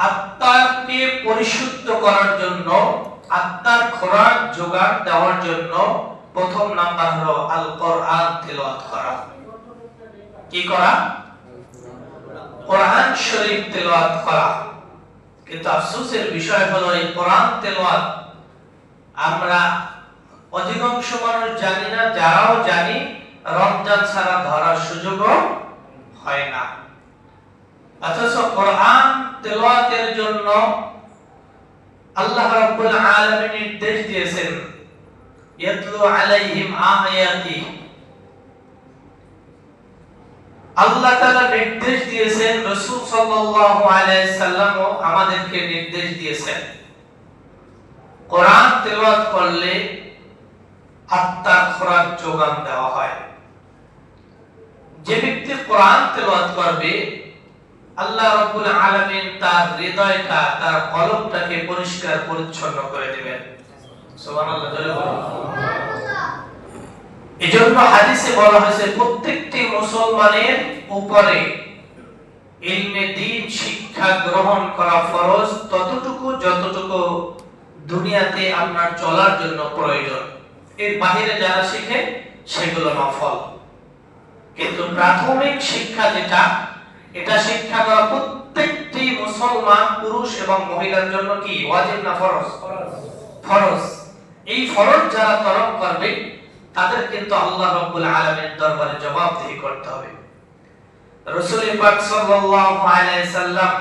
আত্মাকে পরিশুদ্ধ করার জন্য, আত্মার খোরাক জোগাড় দেওয়ার জন্য প্রথম নাম্বার হলো আল কোরআন তিলাওয়াত করা। কি করা? কোরআন শরীফ তিলাওয়াত করা। কিন্তু আফসোসের বিষয় হলো এই কোরআন তিলাওয়াত আমরা অধিকাংশ মানুষ জানি না, যারাও জানি রমজান ছাড়া ধরার সুযোগও হয় না। অথচ কোরআন তেলাওয়াতের জন্য আল্লাহ রাব্বুল আলামিন নির্দেশ দিয়েছেন, ইয়াতলু আলাইহিম আয়াতি। আল্লাহ তাআলা নির্দেশ দিয়েছেন, রাসূল সাল্লাল্লাহু আলাইহি সাল্লাম আমাদেরকে নির্দেশ দিয়েছেন, কোরআন তেলাওয়াত করলে আত্মার খোরাক যোগান দেওয়া হয়। যে ব্যক্তি কোরআন তেলাওয়াত করবে আল্লাহ রাব্বুল আলামিন তার হৃদয়টা, তার কলবটাকে পরিষ্কার পরিচ্ছন্ন করে দিবেন। সুবহানাল্লাহ। এজন্য হাদিসে বলা হয়েছে প্রত্যেকটি মুসলমানের উপরে ইলমে দ্বীন শিক্ষা গ্রহণ করা ফরজ, ততটুকু যতটুকু দুনিয়াতে আপনার চলার জন্য প্রয়োজন। এর বাইরে যারা শিখে সেগুলো নফল। কিন্তু প্রাথমিক শিক্ষা যেটা, এটা শিক্ষা করা প্রত্যেকটি মুসলমান পুরুষ এবং মহিলার জন্য কি ওয়াজিব না ফরজ? ফরজ। এই ফরজ যারা তরক করবে তাদের কিন্তু আল্লাহ রাব্বুল আলামিনের দরবারে জবাবদিহি করতে হবে। রাসূল পাক সাল্লাল্লাহু আলাইহি সাল্লাম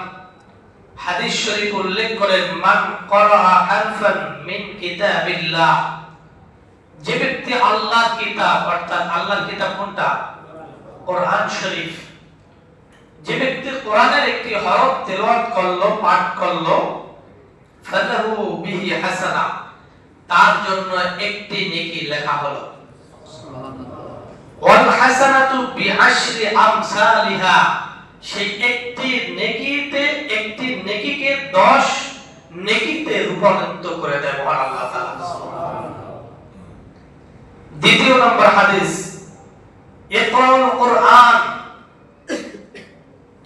হাদিস শরীফ উল্লেখ করেন, মান ক্বারা হারফান মিন কিতাবিল্লাহ, যে ব্যক্তি আল্লাহর কিতাব, অর্থাৎ আল্লাহর কিতাব কোনটা? কোরআন শরীফ। যে ব্যক্তি কোরআনের একটি হরফ তেলাওয়াত করলো, পাঠ করলো, ফালাহু বিহি হাসানাহ, তার জন্য একটি নেকি লেখা হলো। ওয়াল হাসানাতু বিআশরি আমসালিহা, সেই একটি নেকিতে, একটি নেকিকে 10 নেকিতে রূপান্তরিত করে দেয় মহান আল্লাহ তাআলা। দ্বিতীয় নম্বর হাদিস, ইকরাউল কোরআন,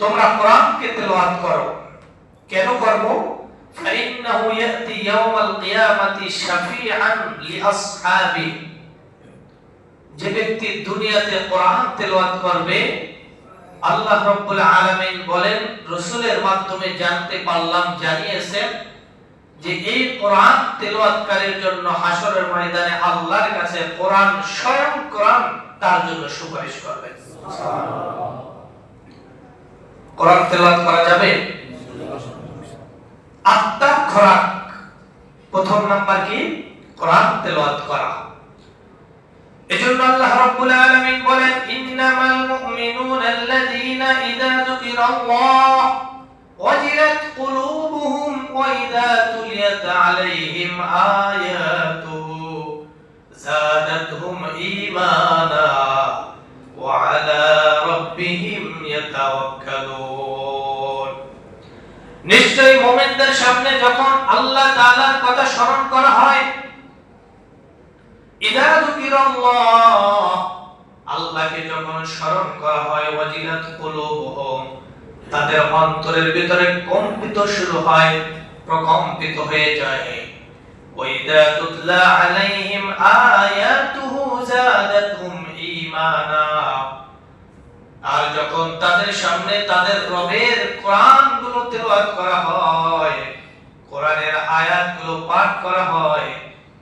তোমরা কোরআনকে তেলাওয়াত করো। কেন করব? ফাইন্নাহু ইয়াতি ইয়াউমাল কিয়ামাতি শাফিআন লিআসহাবি, যে ব্যক্তি দুনিয়াতে কোরআন তেলাওয়াত করবে, আল্লাহ রাব্বুল আলামিন বলেন, রাসূলের মাধ্যমে জানতে পারলাম, জানিয়েছেন যে এই কোরআন তেলাওয়াতকারীর জন্য হাসরের ময়দানে আল্লাহর কাছে কোরআন, স্বয়ং কোরআন তার জন্য সুপারিশ করবে। সুবহানাল্লাহ। কোরআন তেলাওয়াত করা যাবে? আত্মার খোরাক প্রথম নাম্বার কি? কোরআন তেলাওয়াত করা। এজন্য আল্লাহ রাব্বুল আলামিন বলেন, ইন্নামাল মুমিনুনা আল্লাযীনা ইযা যুকিরাল্লাহ ওয়াজিলাত কুলুবুহুম ওয়া ইযা তুলিয়াত আলাইহিম আয়াতুহু যাদাতহুম ঈমানা ওয়া আলা রাব্বিহিম ইয়াতাওয়াক্কালুন। নিশ্চয়ই মুমিনদের সামনে যখন আল্লাহ তাআলার কথা স্মরণ করা হয়, ইযা যুকিরাল্লাহ, আল্লাহকে যখন স্মরণ করা হয়, ওয়াজিলাত কুলুবুহুম, তাদের অন্তরের ভিতরে কম্পিত শুরু হয়, প্রকম্পিত হয়ে যায়। ওয়া ইযা তুতলা আলাইহিম আয়াতুহু যাদাতহুম ঈমানা, আর যখন তাদের সামনে তাদের রবের কোরআনগুলো তেলাওয়াত করা হয়, কোরআনের আয়াতগুলো পাঠ করা হয়,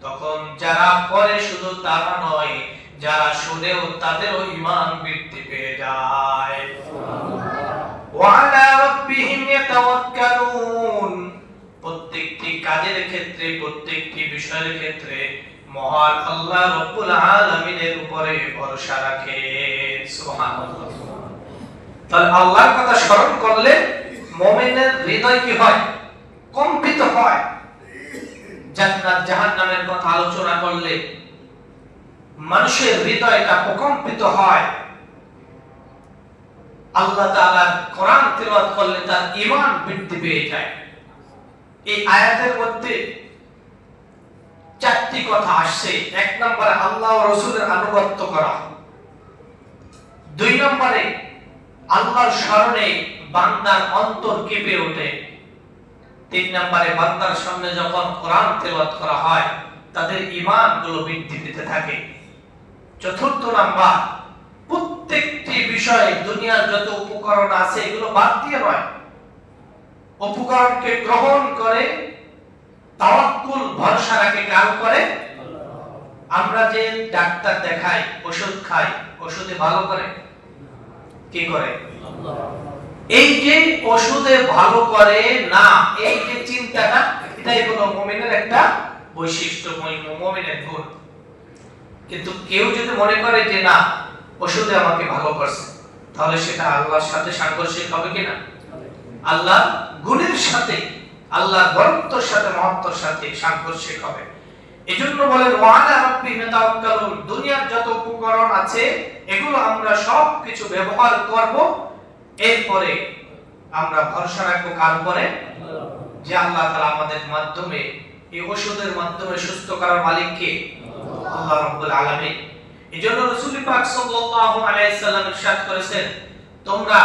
তখন যারা পড়ে শুধু তারা নয়, যারা শুনেও তাদেরও ঈমান বৃদ্ধি পেয়ে যায়। ওয়া আলা রাব্বিহিম ইয়াতাওয়াক্কালুন, প্রত্যেকটি কাজের ক্ষেত্রে, প্রত্যেকটি বিষয়ের ক্ষেত্রে মহান আল্লাহ রাব্বুল আলামিনের উপরে ভরসা রাখে। সুবহানাল্লাহ। তাহলে আল্লাহর কথা স্মরণ করলে মুমিনের হৃদয় কি হয়? কম্পিত হয়। জান্নাত জাহান্নামের কথা আলোচনা করলে মানুষের হৃদয়টা প্রকম্পিত হয়। আল্লাহ তাআলার কোরআন তেলাওয়াত করলে তার ঈমান বৃদ্ধি পেয়ে যায়। এই আয়াতের মধ্যে 4টি কথা আসছে। 1 নম্বরে আল্লাহ ও রাসূলের আনুগত্য করা, 2 নম্বরে আল্লাহর স্মরণে বান্দার অন্তর কেঁপে ওঠে, তিন নম্বরে বান্দার সামনে যখন কোরআন তেলাওয়াত করা হয় তাদের ঈমান গুলো বৃদ্ধি পেতে থাকে। চতুর্থ নাম্বার, প্রত্যেকটি বিষয়ে দুনিয়ার যত উপকরণ আছে এগুলো বাদ দিয়ে নয়, উপকরণকে গ্রহণ করে তাওয়াক্কুল ভরসা রাখে কার উপরে? আমরা যে ডাক্তার দেখাই, ওষুধ খাই, ওষুধে ভালো করে কি করে? এই যে ওষুধে ভালো করে না, এই যে চিন্তাটা, এটাই হলো মুমিনের একটা বৈশিষ্ট্য, মুমিনের গুণ। কিন্তু কেউ যদি মনে করে যে না ওষুধে আমাকে ভালো করছে, তাহলে সেটা আল্লাহর সাথে সাংঘর্ষিক হবে কিনা? আল্লাহ গুণের সাথে, আল্লাহর বরত্বের সাথে, মহত্বের সাথে সাংঘর্ষিক হবে। এজন্য বলেন ওয়ালা রাব্বিহিম তাওয়াক্কালুন, দুনিয়ার যত উপকরণ আছে এগুলো আমরা সব কিছু ব্যবহার করব, এরপরে আমরা ভরসা রাখবো কার উপরে? যে আল্লাহ তাআলা আমাদের মাধ্যমে, এই ওষুধের মাধ্যমে সুস্থ করার মালিক কে? আল্লাহ রাব্বুল আলামিন। এজন্য রাসূল পাক সাল্লাল্লাহু আলাইহি সাল্লাম ইরশাদ করেছেন, তোমরা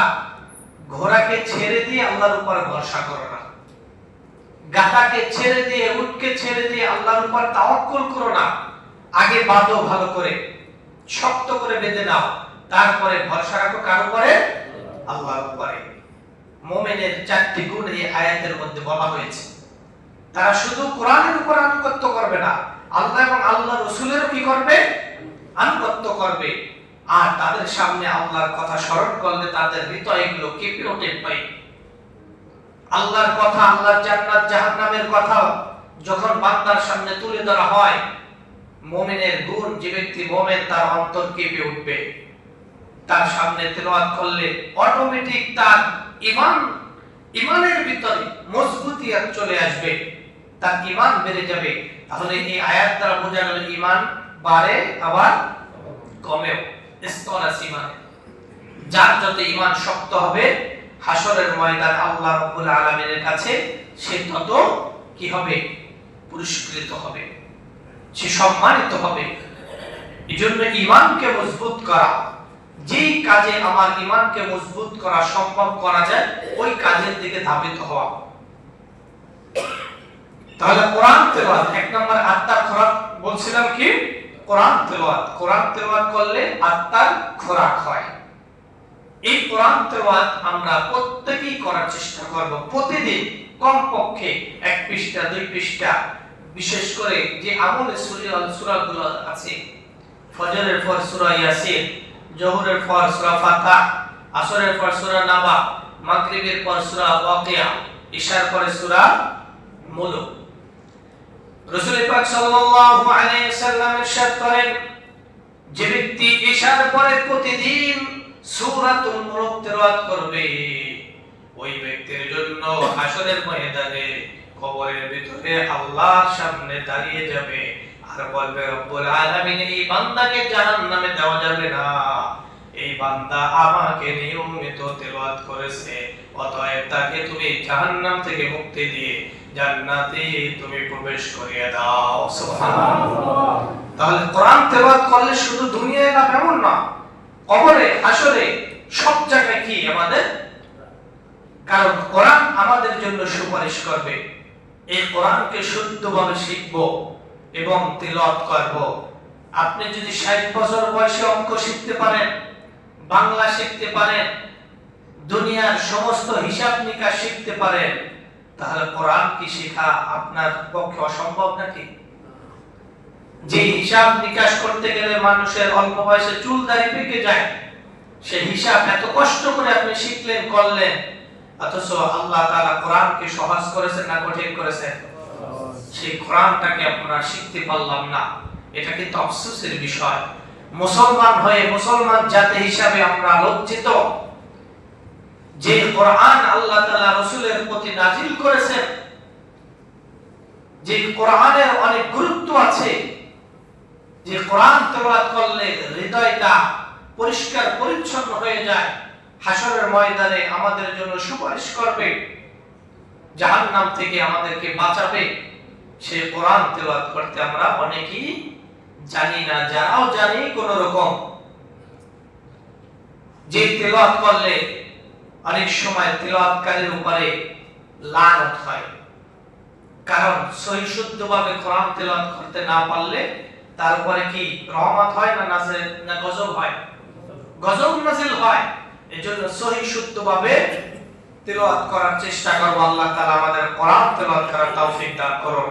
ঘোড়াকে ছেড়ে দিয়ে আল্লাহর উপর ভরসা করো না, গাধাকে ছেড়ে দিয়ে, উটকে ছেড়ে দিয়ে আল্লাহর উপর তাওয়াক্কুল করো না। আগে বাঁধো ভালো করে, শক্ত করে বেঁধে নাও, তারপরে ভরসা রাখো কার উপরে? আল্লাহর উপরে। মুমিনের চারটি গুণ এই আয়াতের মধ্যে বলা হয়েছে। তারা শুধু কোরআনের উপর আনুগত্য করবে না, আল্লাহ এবং আল্লাহ রাসূলেরও কি করবে? আনুগত্য করবে। আর তাদের সামনে আল্লাহর কথা স্মরণ করলে তাদের হৃদয়গুলো কেঁপে ওঠে। পাই আল্লাহর কথা, আল্লাহর জান্নাত জাহান্নামের কথা যখন বান্দার সামনে তুলে ধরা হয়, মুমিনের গুণ, যে ব্যক্তি মুমিন তার অন্তর কেঁপে উঠবে। তার সামনে তেলাওয়াত করলে অটোমেটিক তার ঈমানের ভিতরে মজবুতি চলে আসবে, তার ঈমান বেড়ে যাবে। তাহলে এই আয়াত দ্বারা বোঝা গেল ঈমান বাড়ে আবার কমেও, স্তর আছে ঈমানে। যার যত ঈমান শক্ত হবে, হাসরের ময়দান আল্লাহ রাব্বুল আলামিনের কাছে সে তত কি হবে? পুরস্কৃত হবে, সে সম্মানিত হবে। এজন্য ঈমানকে মজবুত করা, যেই কাজে আমার ঈমানকে মজবুত করা সম্ভব করা যায়, ওই কাজের দিকে ধাবিত হওয়া। তাহলে কোরআন তেলাওয়াত এক নম্বর আত্মার খোরাক বলছিলাম কি? কোরআন তেলাওয়াত। কোরআন তেলাওয়াত করলে আত্মার খোরাক হয়। এই কোরআন তেলাওয়াত আমরা প্রত্যেকেই করার চেষ্টা করব, প্রতিদিন কমপক্ষে 1 পৃষ্ঠা 2 পৃষ্ঠা। বিশেষ করে যে আমলে সূরাগুলো আছে, ফজরের পর সূরা ইয়াসিন, যোহরের পর সূরা ফাতিহা, আসরের পর সূরা নাবা, মাগরিবের পর সূরা ওয়াকিয়া, ইশার পরে সূরা মুলক। রাসূল পাক সাল্লাল্লাহু আলাইহি সাল্লাম ইরশাদ করেন, যে ব্যক্তি ইশার পরে প্রতিদিন সূরাতুল মুলক তেলাওয়াত করবে, ওই ব্যক্তির জন্য হাসরের ময়দানে কবরের ভিতরে আল্লাহর সামনে দাঁড়িয়ে যাবে আর বলবে, রব্বুল আলামিন, এই বান্দাকে জাহান্নামে দেওয়া যাবে না, এই বান্দা আমাকে নিয়মিত তেলাওয়াত করেছে, অতএব তাকে তুমি জাহান্নাম থেকে মুক্তি দিয়ে জান্নাতে তুমি প্রবেশ করিয়ে দাও। সুবহানাল্লাহ। তাহলে কোরআন তেলাওয়াত করলে শুধু দুনিয়ায় না, এমন না, কবরে, হাসরে, সব জায়গায় কি আমাদের? কারণ কোরআন আমাদের জন্য সুপারিশ করবে। এই কোরআনকে শুদ্ধভাবে শিখব এবং তেলাওয়াত করব। আপনি যদি 60 বছর বয়সে অঙ্ক শিখতে পারেন, বাংলা শিখতে পারেন, দুনিয়ার সমস্ত হিসাব নিকাশ শিখতে পারেন, তাহলে কোরআন কি শেখা আপনার পক্ষে অসম্ভব নাকি? যে হিসাব নিকাশ করতে গেলে মানুষের অল্প বয়সে চুল দাড়ি পেকে যায়, সেই হিসাব এত কষ্ট করে আপনি শিখলেন, করলেন, অথচ আল্লাহ তাআলা কোরআনকে সহজ করেছেন না কঠিন করেছেন? সেই কোরআনটাকে আমরা শিখতে পারলাম না, এটা কিন্তু আফসোসের বিষয়। মুসলমান হয়ে, মুসলমান জাতি হিসাবে আমরা লজ্জিত যে কোরআন আল্লাহ তাআলা রাসূলের প্রতি নাজিল করেছেন, যে কোরআনের অনেক গুরুত্ব আছে, যে কোরআন তেলাওয়াত করলে হৃদয়টা পরিষ্কার পরিচ্ছন্ন হয়ে যায়, হাসরের ময়দানে আমাদের জন্য সুপারিশ করবে, জাহান্নাম থেকে আমাদেরকে বাঁচাবে, সেই কোরআন তেলাওয়াত করতে আমরা অনেকেই জানি না, যারাও জানি কোন রকম। যে তেলাওয়াত করলে অনেক সময় তেলাওয়াতকারীর উপরে লানত হয়, কারণ সহি শুদ্ধভাবে কোরআন তেলাওয়াত করতে না পারলে তার উপরে কি রহমত হয় না নাজিল না গজব হয়? গজব নাজিল হয়। এজন্য সহি শুদ্ধভাবে তেলাওয়াত করার চেষ্টা করব। আল্লাহ তাআলা আমাদের কোরআন তেলাওয়াত করার তৌফিক দান করুন।